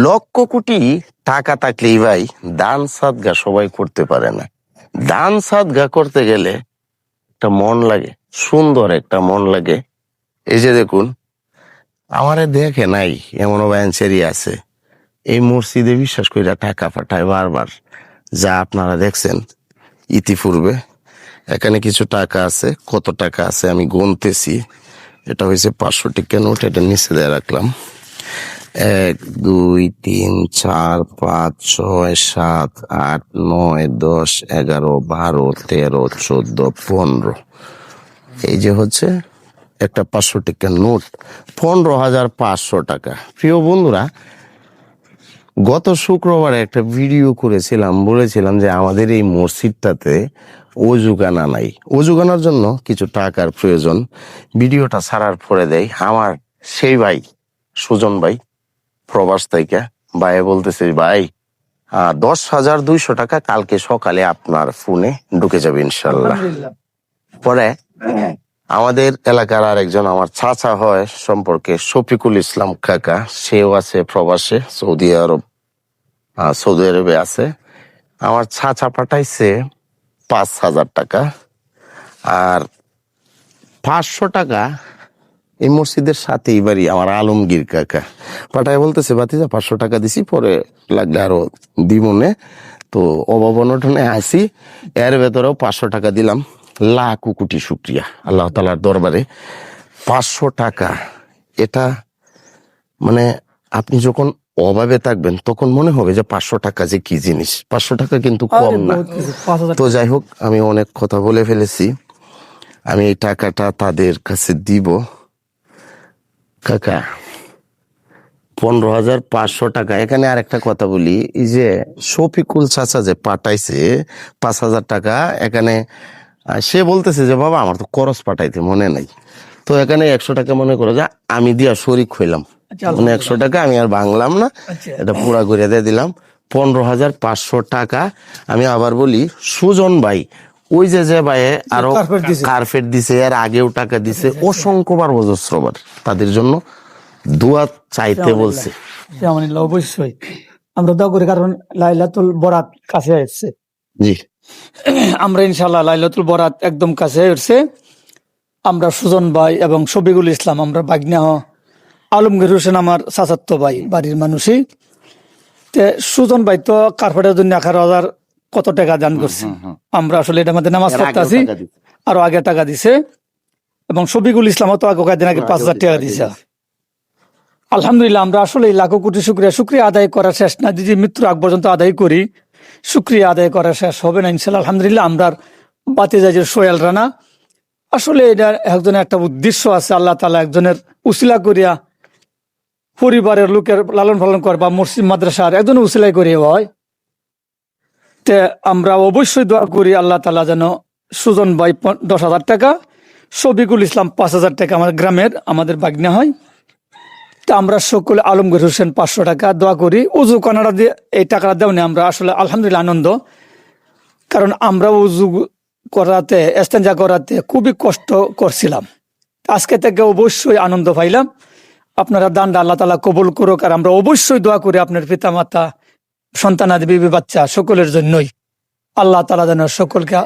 লক্ষ কোটি টাকা থাকলেই ভাই দান সাদগা সবাই করতে পারে না। দান সাদগা করতে গেলে একটা মন লাগে, সুন্দর একটা মন লাগে। এই যে দেখুন, আমারে দেখে নাই এমনও ব্যাঞ্চেরি আছে এই মসজিদে বিশ্বাস করে টাকা পাঠায় বারবার, যা আপনারা দেখছেন ইতিপূর্বে। এখানে কিছু টাকা আছে, কত টাকা আছে আমি গুনতেছি। এটা হয়েছে 500 টাকা নোট, এটা নিচে দিয়ে রাখলাম। 1 2 3 4 5 6 7 8 9 10 11 12 13 14 15। এই যে হচ্ছে একটা 500 টাকার নোট, 15,500 টাকা। প্রিয় বন্ধুরা, গত শুক্রবারে একটা ভিডিও করেছিলাম, বলেছিলাম যে আমাদের এই মসজিদটাতে অজুখানা নাই, অজুখানার জন্য কিছু টাকার প্রয়োজন। ভিডিওটা ছাড়ার পরে দেয় আমার সেই ভাই সুজন ভাই প্রবাস থেকে ভাই বলতেছে, ভাই 10,200 টাকা কালকে সকালে আপনার ফোনে ঢুকে যাবে ইনশাল্লাহ। পরে আমাদের এলাকার আরেকজন আমার চাচা হয় সম্পর্কে, শফিকুল ইসলাম কাকা, সেও আছে প্রবাসে, সৌদি আরবে আছে। আমার চাচা পাঠাইছে 5,000 টাকা, আর 500 টাকা এই মসজিদের সাথেই বাড়ি আমার আলমগীর কাকা পাঠায় বলতেছে, ভাতিজা 500 টাকা দিছি, পরে লাগলে আরো দিমনে। তো অভাব অনটনে আসি, এর ভেতরেও 500 টাকা দিলাম। লাখ কোটি শুক্রিয়া আল্লাহ তাআলার দরবারে। 500 টাকা, এটা মানে আপনি যখন অভাবে থাকবেন তখন মনে হবে যে 500 টাকা যে কি জিনিস। 500 টাকা কিন্তু কম না। তো যাই হোক, আমি অনেক কথা বলে ফেলেছি। আমি এই টাকাটা তাদের কাছে দিব। কাকা 15,500 টাকা। এখানে আর একটা কথা বলি, এই যে শফিকুল চাচা যে পাঠাইছে 5,000 টাকা, এখানে সে বলতেছে যে বাবা আমার তো খরচ পাঠাইতে মনে নাই। তো এখানে 100 টাকা মনে করো যে আমি দিয়া শরিক হইলাম, মানে 100 টাকা আমি আর ভাঙলাম না, এটা পুরা করে দিয়ে দিলাম। 15,500 টাকা। আমি আবার বলি, সুজন ভাই ওই যে ভাই আরো কার্পেট দিছে, এর আগেও টাকা দিছে, অসংখ্যবার অজস্রবার, তাদের জন্য দোয়া চাইতে বলছে। অবশ্যই আমরা দোয়া করি, কারণ লাইলাতুল বরাত কাছে আসছে। জি, আমরা ইনশাআল্লাহ লাইলাতুল বরাত একদম কাছে আসছে। আমরা সুজন ভাই এবং শফিকুল ইসলাম, আমরা বাগনা আলমগীর হোসেন আমার চাচাতো ভাই, বাড়ির মানুষই। সুজন ভাই তো কার্পেটের জন্য 11,000 কত টাকা দান করছে। আমরা আসলে এটা মধ্যে নামাজ পড়তে আছি, আরো আগে টাকা দিছে। এবং শফিকুল ইসলামও তো কয়েকদিন আগে 5,000 টাকা দিছে। আলহামদুলিল্লাহ, আমরা আসলে লাখো কোটি শুক্রিয়া আদায় করা শেষ না। যদি মৃত্যুর আগ পর্যন্ত আদায় করি, শুক্রিয়া আদায় করা শেষ হবে না ইনশাল্লাহ। আলহামদুলিল্লাহ, আমরা বাতিজাজের সোহেল রানা, আসলে এটা একজনের একটা উদ্দেশ্য আছে। আল্লাহ তাআলা একজনের উসিলা করিয়া পরিবারের লোকের লালন পালন করে, বা মসজিদ মাদ্রাসার একজনের উসিলাই করিয়া হয়। তে আমরা অবশ্যই দোয়া করি আল্লাহ তাআলা যেন সুজন ভাই 10,000 টাকা, শফিকুল ইসলাম 5,000 টাকা, আমার গ্রামের আমাদের বাগনা হয়। তা আমরা সকলে আলমগীর হোসেন 500 টাকা দোয়া করি। উজু কানাডা দিয়ে এই টাকাটা দেওয়া নেই, আমরা আসলে আলহামদুলিল্লাহ আনন্দ। কারণ আমরা উজু করাতে, এস্তেঞ্জা করাতে খুবই কষ্ট করছিলাম। আজকে থেকে অবশ্যই আনন্দ পাইলাম। আপনারা দানটা আল্লাহ তাআলা কবুল করুক। আর আমরা অবশ্যই দোয়া করি আপনার পিতা মাতা, সন্তানাদি, বিবি বাচ্চা সকলের জন্যই আল্লাহ তাআলা যেন সকলকে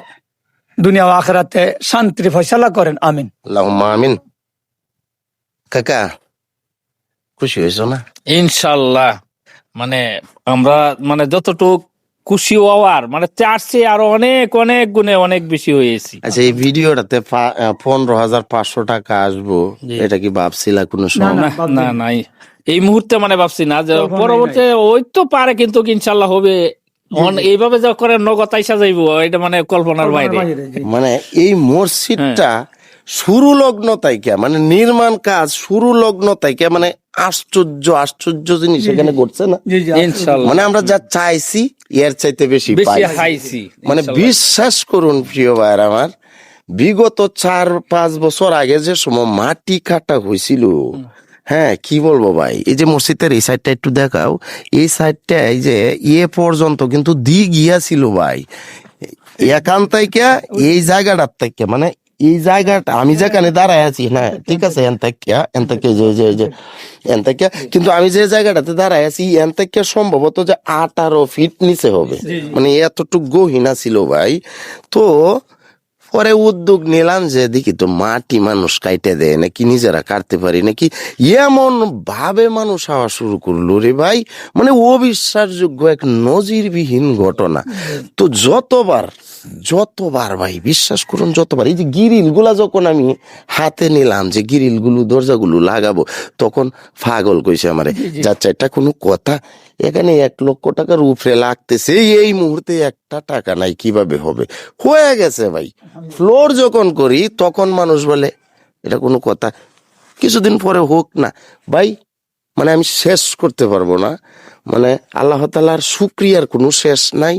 দুনিয়া ও আখিরাতে শান্তির ফয়সালা করেন। আমিন, আল্লাহুম্মা আমিন। কাকা খুশি হয়েছো না? ইনশাল্লাহ, মানে আমরা যতটুকু খুশি হওয়ার তার চেয়ে আরো অনেক অনেক গুণে অনেক বেশি হয়েছি। আচ্ছা, এই ভিডিওটাতে 15,500 টাকা আসবো, এটা কি ভাবছিলা কোনো সময়? না নাই, এই মুহূর্তে ভাবছি না, যে পরবর্তী ওই তো পারে, কিন্তু ইনশাল্লাহ হবে। এইভাবে যা করে নগদ আইসা যাইবো, এটা কল্পনার বাইরে। মানে এই মসজিদটা শুরু লগ্ন তাইকা, নির্মাণ কাজ শুরু লগ্ন তাইকা, আশ্চর্য আশ্চর্য জিনিস এখানে ঘটছে না ইনশাআল্লাহ। আমরা যা চাইছি এর চাইতে বেশি পাইছি। বিশ্বাস করুন প্রিয় ভাইয়ের আমার, বিগত 4-5 বছর আগে যে সময় মাটি কাটা হয়েছিল, হ্যাঁ কি বলবো ভাই, এই যে মসজিদের এই সাইডটা একটু দেখাও, এই সাইডটা এই যে পর্যন্ত কিন্তু দি গিয়া ছিল ভাই, এখান থেকে এই জায়গাটার থেকে এই জায়গাটা আমি যেখানে দাঁড়ায় আছি, হ্যাঁ ঠিক আছে, এনতাকিয়া, কিন্তু আমি যে জায়গাটাতে দাঁড়ায় আছি এনতাকিয়া সম্ভবত যে 18 ফিট নিচে হবে, মানে এতটুকু গহীনা ছিল ভাই। তো পরে উদ্যোগ নিলাম যে দেখি তো মাটি মানুষ কাইটে দেয় নাকি, নিজেরা কাটতে পারি নাকি, এমন ভাবে মানুষ হওয়া শুরু করলো রে ভাই, মানে অবিশ্বাসযোগ্য এক নজিরবিহীন ঘটনা। তো যতবার ভাই বিশ্বাস করুন, যতবার এই যে গিরিল গুলা যখন আমি হাতে নিলাম, যে গিরিল গুলো দরজাগুলো লাগাবো, তখন পাগল কইছে আমারে, যাচ্ছে এটা কোনো কথা, এখানে 1 লক্ষ টাকার উপরে লাগতেছে, এই মুহূর্তে একটা টাকা নাই, কিভাবে হবে, হয়ে গেছে ভাই। ফ্লোর যখন করি তখন মানুষ বলে এটা কোনো কথা, কিছুদিন পরে হোক না ভাই, মানে আমি শেষ করতে পারবো না, মানে আল্লাহ তাআলার শুকরিয়ার কোনো শেষ নাই,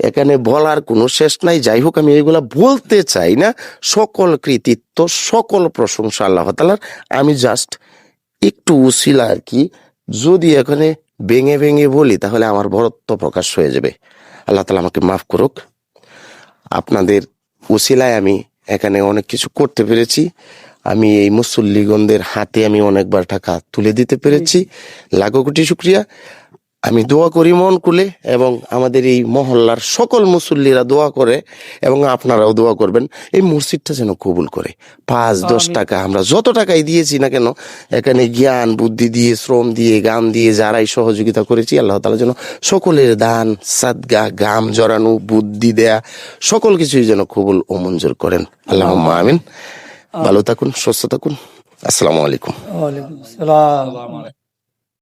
এখানে বলার কোনো শেষ নাই। যাই হোক, আমি এগুলা বলতে চাই না, সকল কৃতিত্ব সকল প্রশংসা আল্লাহ তাআলার। আমি জাস্ট একটু উছিলা আর কি, যদি এখানে ভেঙে ভেঙে বলি তাহলে আমার বড়ত্ব প্রকাশ হয়ে যাবে। আল্লাহ তাআলা আমাকে মাফ করুক। আপনাদের উছিলায় আমি এখানে অনেক কিছু করতে পেরেছি, আমি এই মুসল্লিগণদের হাতে আমি অনেকবার টাকা তুলে দিতে পেরেছি, লাখো কোটি শুকরিয়া। আমি দোয়া করি মন খুলে, এবং আমাদের এই মহল্লার সকল মুসল্লিরা দোয়া করে, এবং আপনারাও দোয়া করবেন এই মসজিদটা যেন কবুল করে। 5-10 টাকা আমরা যত টাকাই দিয়েছি না কেন, এখানে জ্ঞান বুদ্ধি দিয়ে, শ্রম দিয়ে, গান দিয়ে যারাই সহযোগিতা করেছি, আল্লাহ তাআলা যেন সকলের দান সাদগা, গাম জড়ানো, বুদ্ধি দেয়া, সকল কিছুই যেন কবুল ও মঞ্জুর করেন। আল্লাহুম্মা আমিন। ভালো থাকুন, সুস্থ থাকুন। আসসালামু আলাইকুম। ওয়ালাইকুম আসসালাম।